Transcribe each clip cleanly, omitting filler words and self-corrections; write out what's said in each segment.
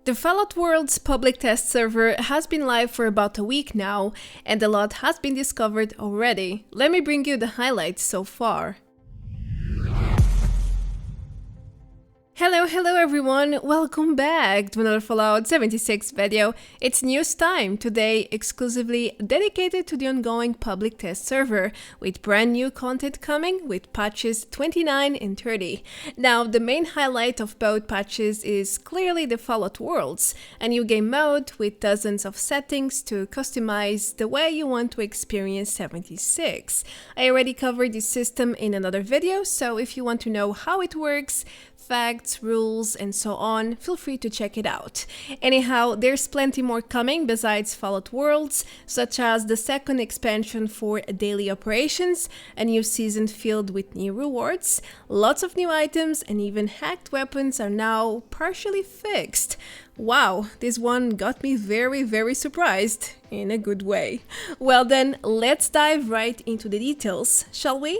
The Fallout World's public test server has been live for about a week now, and a lot has been discovered already. Let me bring you the highlights so far. Hello everyone, welcome back to another Fallout 76 video. It's news time, today exclusively dedicated to the ongoing public test server, with brand new content coming with patches 29 and 30. Now, the main highlight of both patches is clearly the Fallout Worlds, a new game mode with dozens of settings to customize the way you want to experience 76. I already covered this system in another video, so if you want to know how it works, facts, rules, and so on, feel free to check it out. Anyhow, there's plenty more coming besides Fallout Worlds, such as the second expansion for daily operations, a new season filled with new rewards, lots of new items, and even hacked weapons are now partially fixed. Wow, this one got me very surprised, in a good way. Well then, let's dive right into the details, shall we?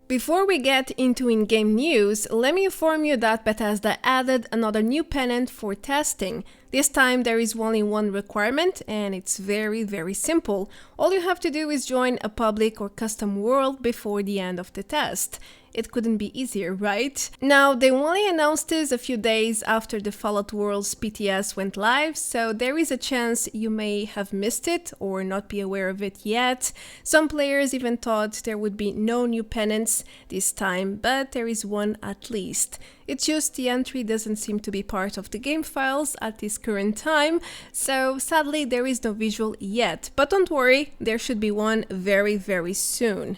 Before we get into in-game news, let me inform you that Bethesda added another new pennant for testing. This time there is only one requirement, and it's very simple. All you have to do is join a public or custom world before the end of the test. It couldn't be easier, right? Now, they only announced this a few days after the Fallout Worlds PTS went live, so there is a chance you may have missed it or not be aware of it yet. Some players even thought there would be no new pennants this time, but there is one at least. It's just the entry doesn't seem to be part of the game files at this current time, so sadly there is no visual yet. But don't worry, there should be one very soon.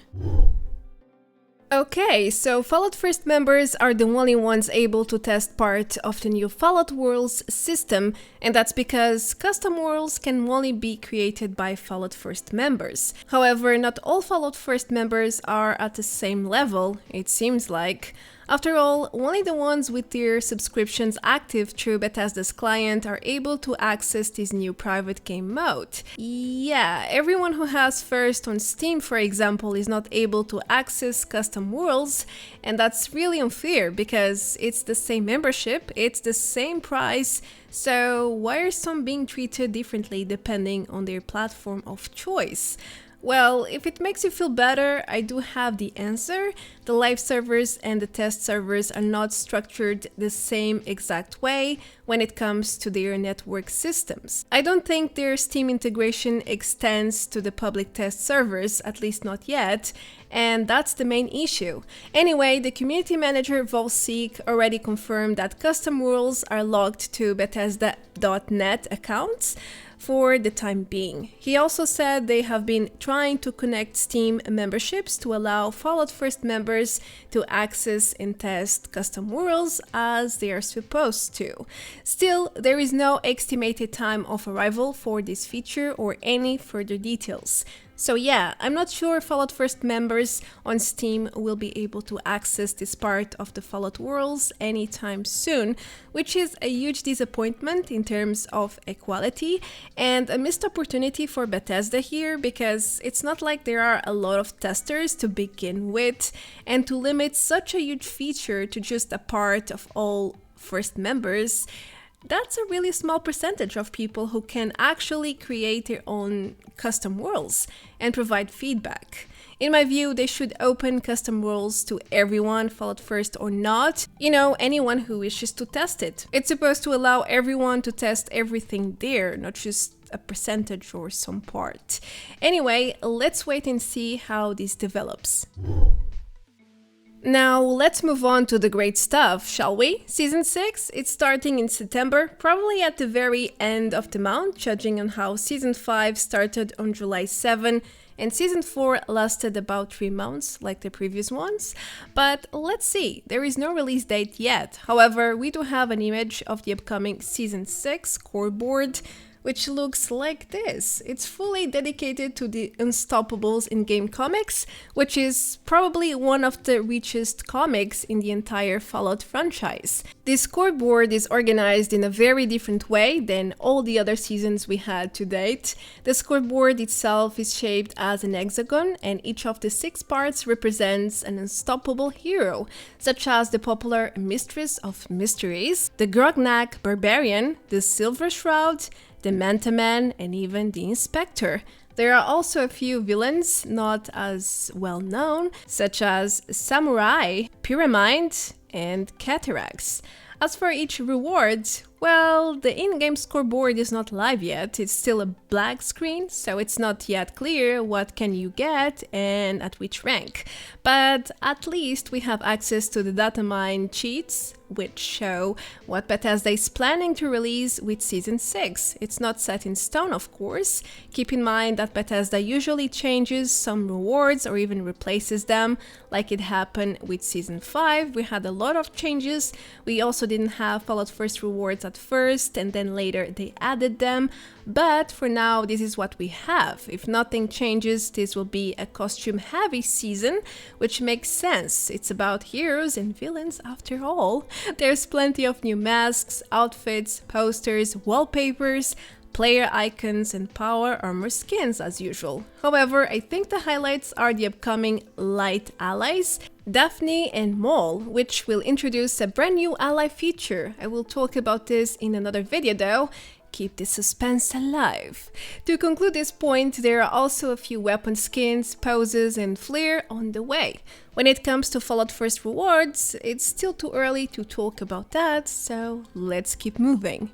Okay, so Fallout First members are the only ones able to test part of the new Fallout Worlds system, and that's because custom worlds can only be created by Fallout First members. However, not all Fallout First members are at the same level, it seems like. After all, only the ones with their subscriptions active through Bethesda's client are able to access this new private game mode. Yeah, everyone who has First on Steam, for example, is not able to access custom worlds, and that's really unfair because it's the same membership, it's the same price, so why are some being treated differently depending on their platform of choice? Well, if it makes you feel better, I do have the answer. The live servers and the test servers are not structured the same exact way when it comes to their network systems. I don't think their Steam integration extends to the public test servers, at least not yet, and that's the main issue. Anyway, the community manager Volseek already confirmed that custom rules are logged to Bethesda.net accounts for the time being. He also said they have been trying to connect Steam memberships to allow Fallout First members to access and test custom worlds as they are supposed to. Still, there is no estimated time of arrival for this feature or any further details. So yeah, I'm not sure Fallout First members on Steam will be able to access this part of the Fallout Worlds anytime soon, which is a huge disappointment in terms of equality and a missed opportunity for Bethesda here, because it's not like there are a lot of testers to begin with, and to limit such a huge feature to just a part of all First members, that's a really small percentage of people who can actually create their own custom worlds and provide feedback. In my view, they should open custom worlds to everyone, Fallout First or not, anyone who wishes to test it. It's supposed to allow everyone to test everything there, not just a percentage or some part. Anyway, let's wait and see how this develops. Now, let's move on to the great stuff, shall we? Season 6, it's starting in September, probably at the very end of the month, judging on how Season 5 started on July 7, and Season 4 lasted about 3 months, like the previous ones. But let's see, there is no release date yet. However, we do have an image of the upcoming Season 6 Scoreboard, which looks like this. It's fully dedicated to the Unstoppables in-game comics, which is probably one of the richest comics in the entire Fallout franchise. This scoreboard is organized in a very different way than all the other seasons we had to date. The scoreboard itself is shaped as an hexagon, and each of the 6 parts represents an unstoppable hero, such as the popular Mistress of Mysteries, the Grognak Barbarian, the Silver Shroud, the Manta Man, and even the Inspector. There are also a few villains not as well known, such as Samurai, Pyramid, and Cataracts. As for each reward, well, the in-game scoreboard is not live yet. It's still a black screen, so it's not yet clear what can you get and at which rank. But at least we have access to the datamine cheats, which show what Bethesda is planning to release with Season 6. It's not set in stone, of course. Keep in mind that Bethesda usually changes some rewards or even replaces them, like it happened with Season 5. We had a lot of changes. We also didn't have Fallout First rewards at first, and then later they added them. But for now, this is what we have. If nothing changes, this will be a costume-heavy season, which makes sense. It's about heroes and villains after all. There's plenty of new masks, outfits, posters, wallpapers, player icons, and power armor skins as usual. However, I think the highlights are the upcoming light allies, Daphne and Mole, which will introduce a brand new ally feature. I will talk about this in another video though. Keep the suspense alive. To conclude this point, there are also a few weapon skins, poses, and flair on the way. When it comes to Fallout First rewards, it's still too early to talk about that, so let's keep moving.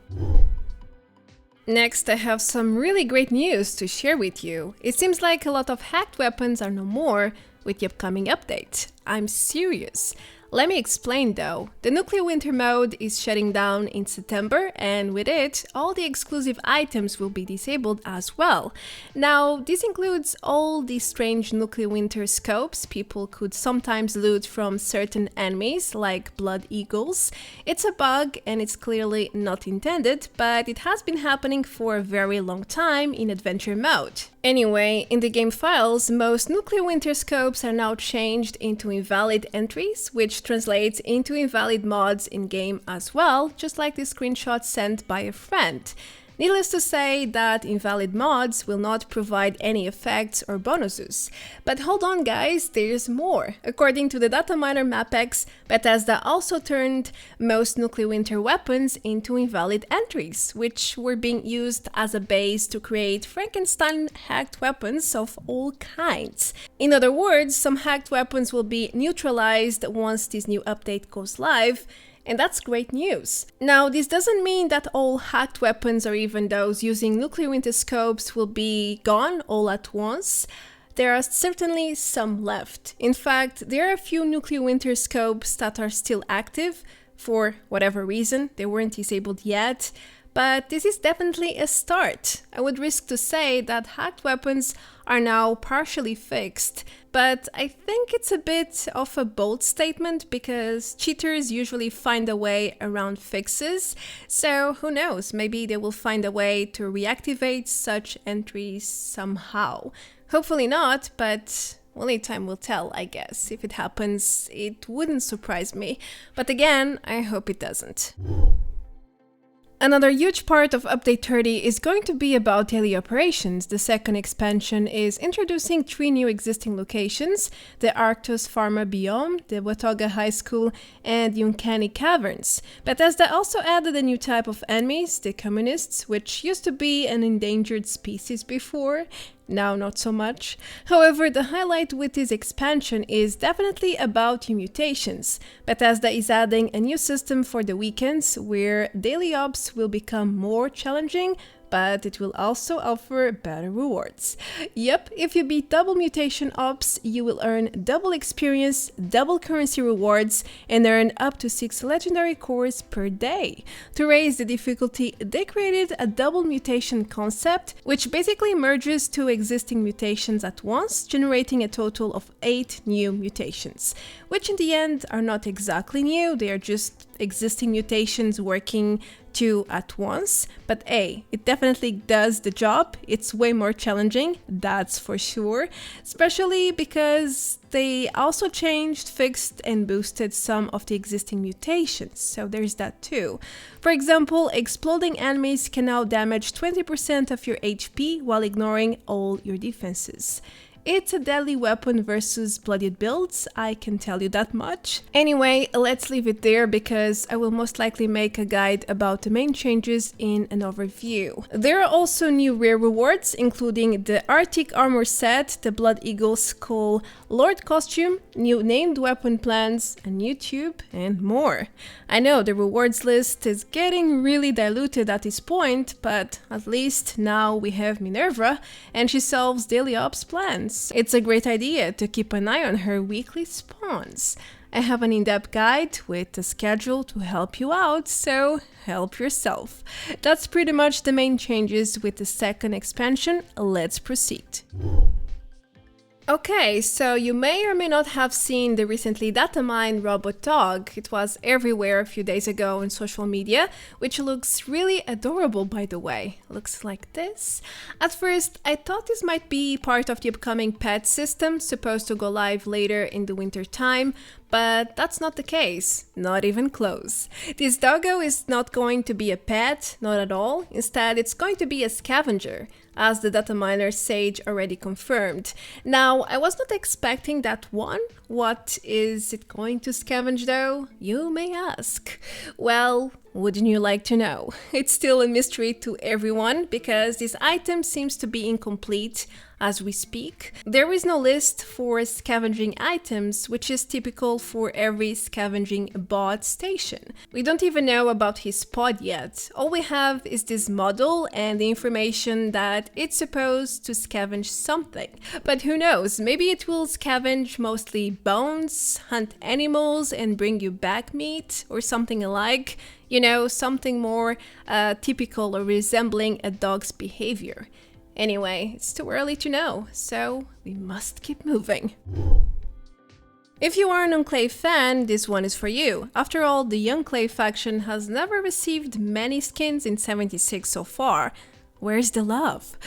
Next, I have some really great news to share with you. It seems like a lot of hacked weapons are no more with the upcoming update. I'm serious. Let me explain though. The Nuclear Winter mode is shutting down in September, and with it, all the exclusive items will be disabled as well. Now, this includes all the strange Nuclear Winter scopes people could sometimes loot from certain enemies, like Blood Eagles. It's a bug and it's clearly not intended, but it has been happening for a very long time in Adventure mode. Anyway, in the game files, most Nuclear Winter scopes are now changed into invalid entries, which translates into invalid mods in-game as well, just like the screenshot sent by a friend. Needless to say that invalid mods will not provide any effects or bonuses. But hold on guys, there's more. According to the data miner Mapex, Bethesda also turned most Nuclear Winter weapons into invalid entries, which were being used as a base to create Frankenstein hacked weapons of all kinds. In other words, some hacked weapons will be neutralized once this new update goes live, and that's great news. Now, this doesn't mean that all hacked weapons or even those using Nuclear Winter scopes will be gone all at once. There are certainly some left. In fact, there are a few Nuclear Winter scopes that are still active for whatever reason. They weren't disabled yet. But this is definitely a start. I would risk to say that hacked weapons are now partially fixed, but I think it's a bit of a bold statement because cheaters usually find a way around fixes, so who knows, maybe they will find a way to reactivate such entries somehow. Hopefully not, but only time will tell, I guess. If it happens, it wouldn't surprise me, but again, I hope it doesn't. Another huge part of Update 30 is going to be about daily operations. The second expansion is introducing 3 new existing locations, the Arctos Pharma Biome, the Watoga High School, and the Uncanny Caverns. Bethesda also added a new type of enemies, the Communists, which used to be an endangered species before. Now not so much. However, the highlight with this expansion is definitely about the mutations. Bethesda is adding a new system for the weekends where daily ops will become more challenging, but it will also offer better rewards. Yep, if you beat double mutation ops, you will earn double experience, double currency rewards, and earn up to 6 legendary cores per day. To raise the difficulty, they created a double mutation concept, which basically merges 2 existing mutations at once, generating a total of 8 new mutations, which in the end are not exactly new, they are just existing mutations working 2 at once, but hey, it definitely does the job. It's way more challenging, that's for sure, especially because they also changed, fixed, and boosted some of the existing mutations, so there's that too. For example, exploding enemies can now damage 20% of your HP while ignoring all your defenses. It's a deadly weapon versus bloodied builds, I can tell you that much. Anyway, let's leave it there because I will most likely make a guide about the main changes in an overview. There are also new rare rewards, including the Arctic Armor set, the Blood Eagle Skull Lord costume, new named weapon plans, a new tube, and more. I know the rewards list is getting really diluted at this point, but at least now we have Minerva and she solves daily ops plans. It's a great idea to keep an eye on her weekly spawns. I have an in-depth guide with a schedule to help you out, so help yourself. That's pretty much the main changes with the second expansion. Let's proceed. Okay, so you may or may not have seen the recently data mined robot dog. It was everywhere a few days ago on social media, which looks really adorable, by the way. Looks like this. At first, I thought this might be part of the upcoming pet system, supposed to go live later in the winter time, but that's not the case, not even close. This doggo is not going to be a pet, not at all. Instead, it's going to be a scavenger, as the data miner Sage already confirmed. Now, I was not expecting that one. What is it going to scavenge though? You may ask. Well, wouldn't you like to know? It's still a mystery to everyone because this item seems to be incomplete as we speak. There is no list for scavenging items, which is typical for every scavenging bot station. We don't even know about his pod yet. All we have is this model and the information that it's supposed to scavenge something. But who knows, maybe it will scavenge mostly bones, hunt animals, and bring you back meat or something alike. You know, something more typical or resembling a dog's behavior. Anyway, it's too early to know, so we must keep moving. If you are an Enclave fan, this one is for you. After all, the Enclave faction has never received many skins in 76 so far. Where's the love?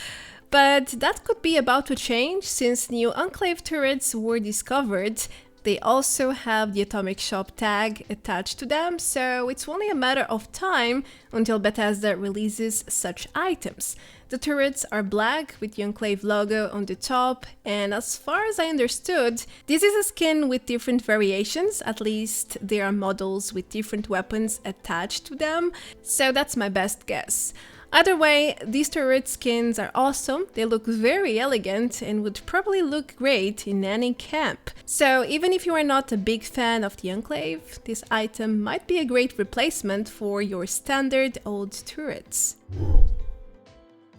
But that could be about to change since new Enclave turrets were discovered. They also have the Atomic Shop tag attached to them, so it's only a matter of time until Bethesda releases such items. The turrets are black with the Enclave logo on the top, and as far as I understood, this is a skin with different variations, at least there are models with different weapons attached to them, so that's my best guess. Either way, these turret skins are awesome, they look very elegant and would probably look great in any camp. So even if you are not a big fan of the Enclave, this item might be a great replacement for your standard old turrets.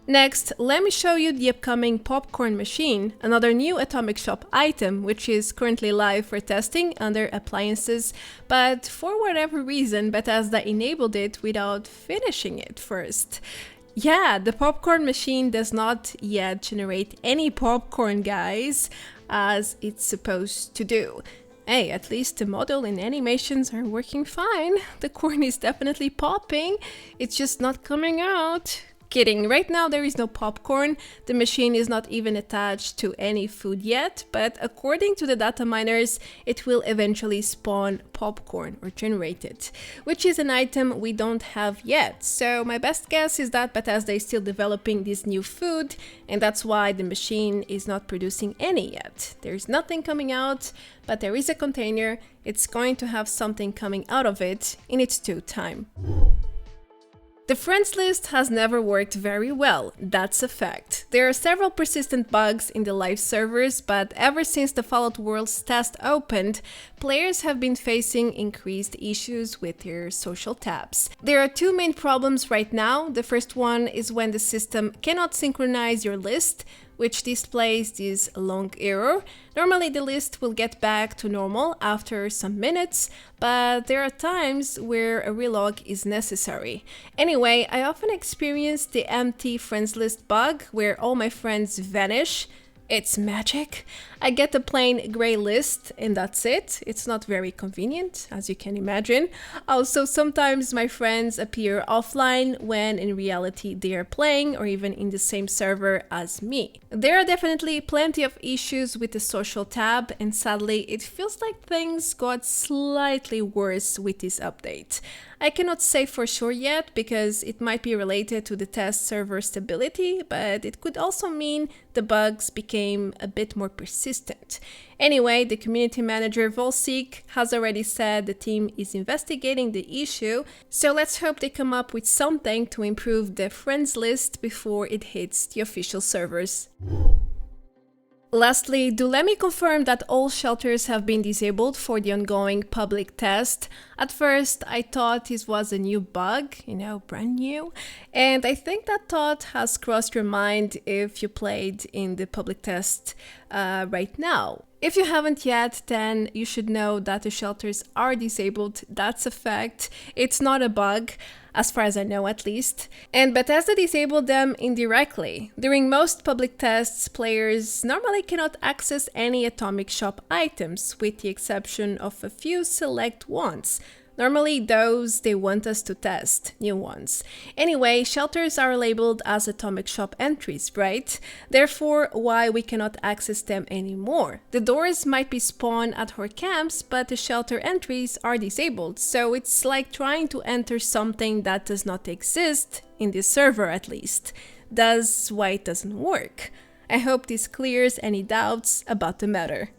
Next, let me show you the upcoming popcorn machine, another new Atomic Shop item which is currently live for testing under appliances, but for whatever reason Bethesda enabled it without finishing it first. Yeah, the popcorn machine does not yet generate any popcorn, guys, as it's supposed to do. Hey, at least the model and animations are working fine. The corn is definitely popping, it's just not coming out. Kidding, right now there is no popcorn, the machine is not even attached to any food yet, but according to the data miners, it will eventually spawn popcorn or generate it, which is an item we don't have yet. So my best guess is that Bethesda is still developing this new food, and that's why the machine is not producing any yet. There's nothing coming out, but there is a container, it's going to have something coming out of it in its due time. The friends list has never worked very well, that's a fact. There are several persistent bugs in the live servers, but ever since the Fallout Worlds test opened, players have been facing increased issues with their social tabs. There are two main problems right now. The first one is when the system cannot synchronize your list, which displays this long error. Normally the list will get back to normal after some minutes, but there are times where a relog is necessary. Anyway, I often experience the empty friends list bug where all my friends vanish. It's magic. I get a plain gray list and that's it. It's not very convenient, as you can imagine. Also, sometimes my friends appear offline when in reality they are playing or even in the same server as me. There are definitely plenty of issues with the social tab, and sadly it feels like things got slightly worse with this update. I cannot say for sure yet because it might be related to the test server stability, but it could also mean the bugs became a bit more persistent. Anyway, the community manager Volseek has already said the team is investigating the issue, so let's hope they come up with something to improve the friends list before it hits the official servers. Lastly, do let me confirm that all shelters have been disabled for the ongoing public test. At first, I thought this was a new bug, brand new, and I think that thought has crossed your mind if you played in the public test right now. If you haven't yet, then you should know that the shelters are disabled. That's a fact. It's not a bug, as far as I know at least. And Bethesda disabled them indirectly. During most public tests, players normally cannot access any Atomic Shop items, with the exception of a few select ones. Normally those they want us to test, new ones. Anyway, shelters are labeled as Atomic Shop entries, right? Therefore, why we cannot access them anymore? The doors might be spawned at our camps, but the shelter entries are disabled, so it's like trying to enter something that does not exist, in this server at least. That's why it doesn't work. I hope this clears any doubts about the matter.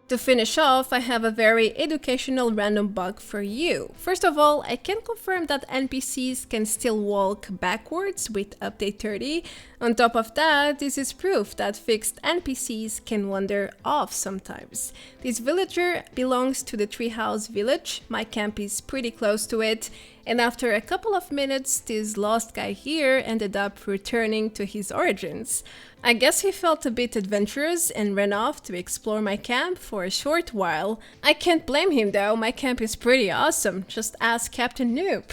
To finish off, I have a very educational random bug for you. First of all, I can confirm that NPCs can still walk backwards with Update 30. On top of that, this is proof that fixed NPCs can wander off sometimes. This villager belongs to the Treehouse village. My camp is pretty close to it. And after a couple of minutes, this lost guy here ended up returning to his origins. I guess he felt a bit adventurous and ran off to explore my camp for a short while. I can't blame him though, my camp is pretty awesome, just ask Captain Noob.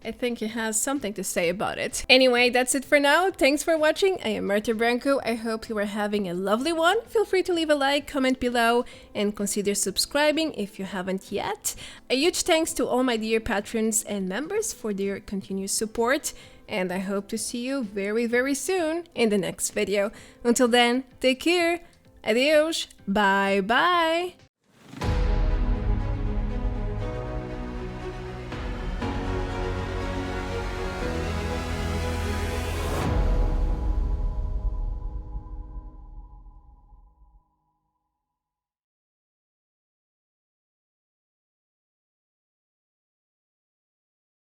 I think he has something to say about it. Anyway, that's it for now. Thanks for watching. I am Marta Branco. I hope you are having a lovely one. Feel free to leave a like, comment below, and consider subscribing if you haven't yet. A huge thanks to all my dear patrons and members for their continued support. And I hope to see you very, very soon in the next video. Until then, take care. Adios. Bye bye.